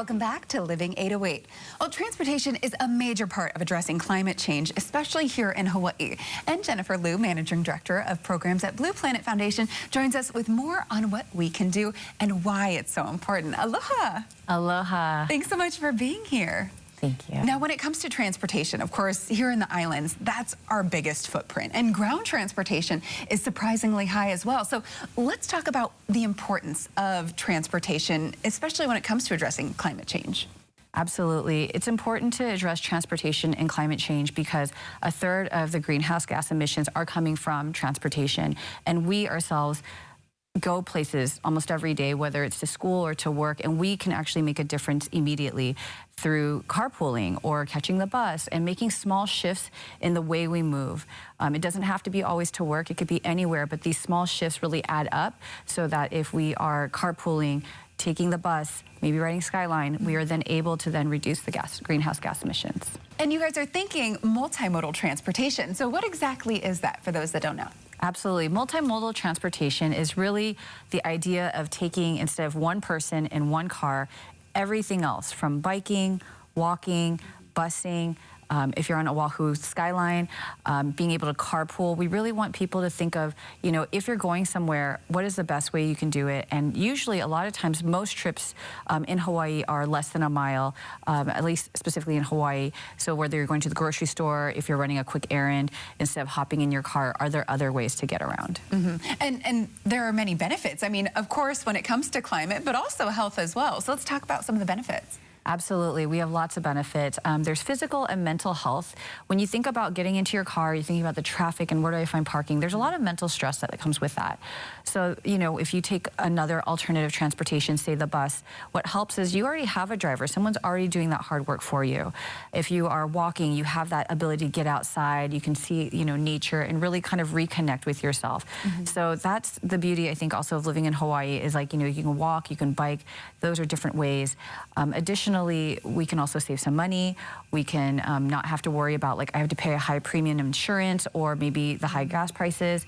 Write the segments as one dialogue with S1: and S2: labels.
S1: Welcome back to Living 808. Well, transportation is a major part of addressing climate change, especially here in Hawaii. And Jennifer Liu, Managing Director of Programs at Blue Planet Foundation, joins us with more on what we can do and why it's so important. Aloha.
S2: Aloha.
S1: Thanks so much for being here.
S2: Thank you.
S1: Now, when it comes to transportation, of course, here in the islands, that's our biggest footprint. And ground transportation is surprisingly high as well. So let's talk about the importance of transportation, especially when it comes to addressing climate change.
S2: Absolutely. It's important to address transportation and climate change because a third of the greenhouse gas emissions are coming from transportation. And we ourselves go places almost every day, whether it's to school or to work, and we can actually make a difference immediately through carpooling or catching the bus and making small shifts in the way we move. It doesn't have to be always to work, it could be anywhere, but these small shifts really add up so that if we are carpooling, taking the bus, maybe riding Skyline, we are then able to then reduce the greenhouse gas emissions.
S1: And you guys are thinking multimodal transportation. So what exactly is that for those that don't know?
S2: Absolutely. Multimodal transportation is really the idea of taking, instead of one person in one car, everything else from biking, walking, busing, if you're on Oahu Skyline, being able to carpool. We really want people to think of, you know, if you're going somewhere, what is the best way you can do it? And usually, a lot of times, most trips in Hawaii are less than a mile, at least specifically in Hawaii. So whether you're going to the grocery store, if you're running a quick errand, instead of hopping in your car, are there other ways to get around?
S1: Mm-hmm. And there are many benefits. I mean, of course, when it comes to climate, but also health as well. So let's talk about some of the benefits.
S2: Absolutely. We have lots of benefits. There's physical and mental health. When you think about getting into your car, you're thinking about the traffic and where do I find parking. There's a lot of mental stress that comes with that. So, you know, if you take another alternative transportation, say the bus, what helps is you already have a driver. Someone's already doing that hard work for you. If you are walking, you have that ability to get outside. You can see, you know, nature and really kind of reconnect with yourself. Mm-hmm. So that's the beauty, I think, also of living in Hawaii is like, you know, you can walk, you can bike. Those are different ways. Additionally, we can also save some money. We can not have to worry about, like, I have to pay a high premium insurance or maybe the high gas prices.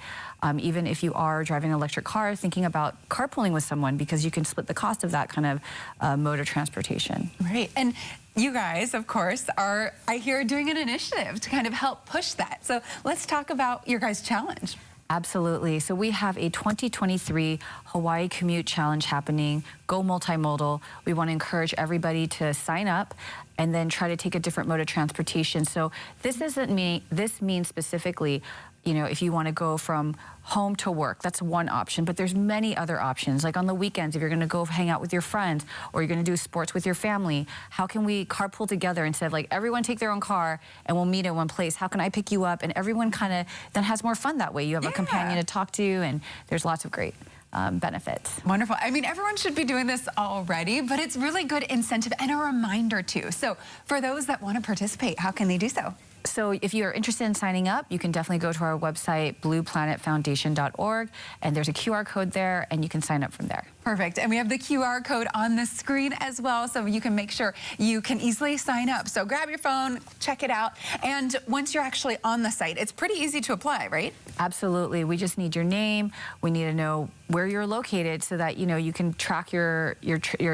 S2: Even if you are driving an electric car, thinking about carpooling with someone because you can split the cost of that kind of mode of transportation.
S1: Right. And you guys, of course, are, I hear, doing an initiative to kind of help push that. So let's talk about your guys' challenge.
S2: Absolutely. So we have a 2023 Hawaii Commute Challenge happening, Go Multimodal. We want to encourage everybody to sign up and then try to take a different mode of transportation. So this means specifically, you know, if you want to go from home to work, that's one option, but there's many other options. Like on the weekends, if you're going to go hang out with your friends or you're going to do sports with your family, how can we carpool together instead of like everyone take their own car and we'll meet at one place? How can I pick you up? And everyone kind of then has more fun that way. You have a companion to talk to and there's lots of great benefits.
S1: Wonderful. I mean, everyone should be doing this already, but it's really good incentive and a reminder too. So for those that want to participate, how can they do so?
S2: So if you're interested in signing up, you can definitely go to our website, blueplanetfoundation.org, and there's a QR code there, and you can sign up from there.
S1: Perfect. And we have the QR code on the screen as well, so you can make sure you can easily sign up. So grab your phone, check it out, and once you're actually on the site, it's pretty easy to apply, right?
S2: Absolutely. We just need your name. We need to know where you're located so that, you know, you can track your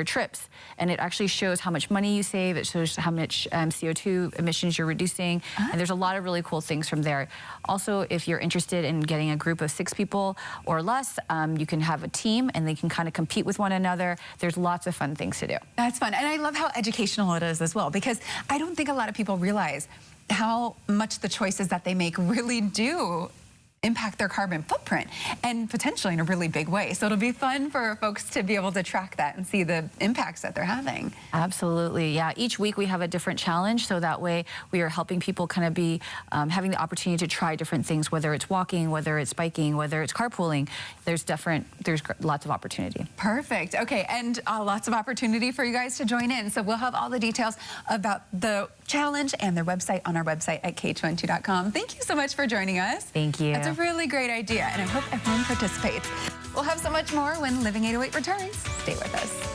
S2: trips, and it actually shows how much money you save. It shows how much CO2 emissions you're reducing, and there's a lot of really cool things from there. Also, if you're interested in getting a group of 6 people or less, you can have a team, and they can kind of compete with one another. There's lots of fun things to do.
S1: That's fun, and I love how educational it is as well, because I don't think a lot of people realize how much the choices that they make really do impact their carbon footprint, and potentially in a really big way. So it'll be fun for folks to be able to track that and see the impacts that they're having.
S2: Absolutely, yeah. Each week we have a different challenge, so that way we are helping people kind of be having the opportunity to try different things, whether it's walking, whether it's biking, whether it's carpooling. There's lots of opportunity.
S1: Perfect. Okay, and lots of opportunity for you guys to join in. So we'll have all the details about the challenge and their website on our website at k2n2.com. Thank you so much for joining us.
S2: Thank you.
S1: That's a really great idea, and I hope everyone participates. We'll have so much more when Living 808 returns. Stay with us.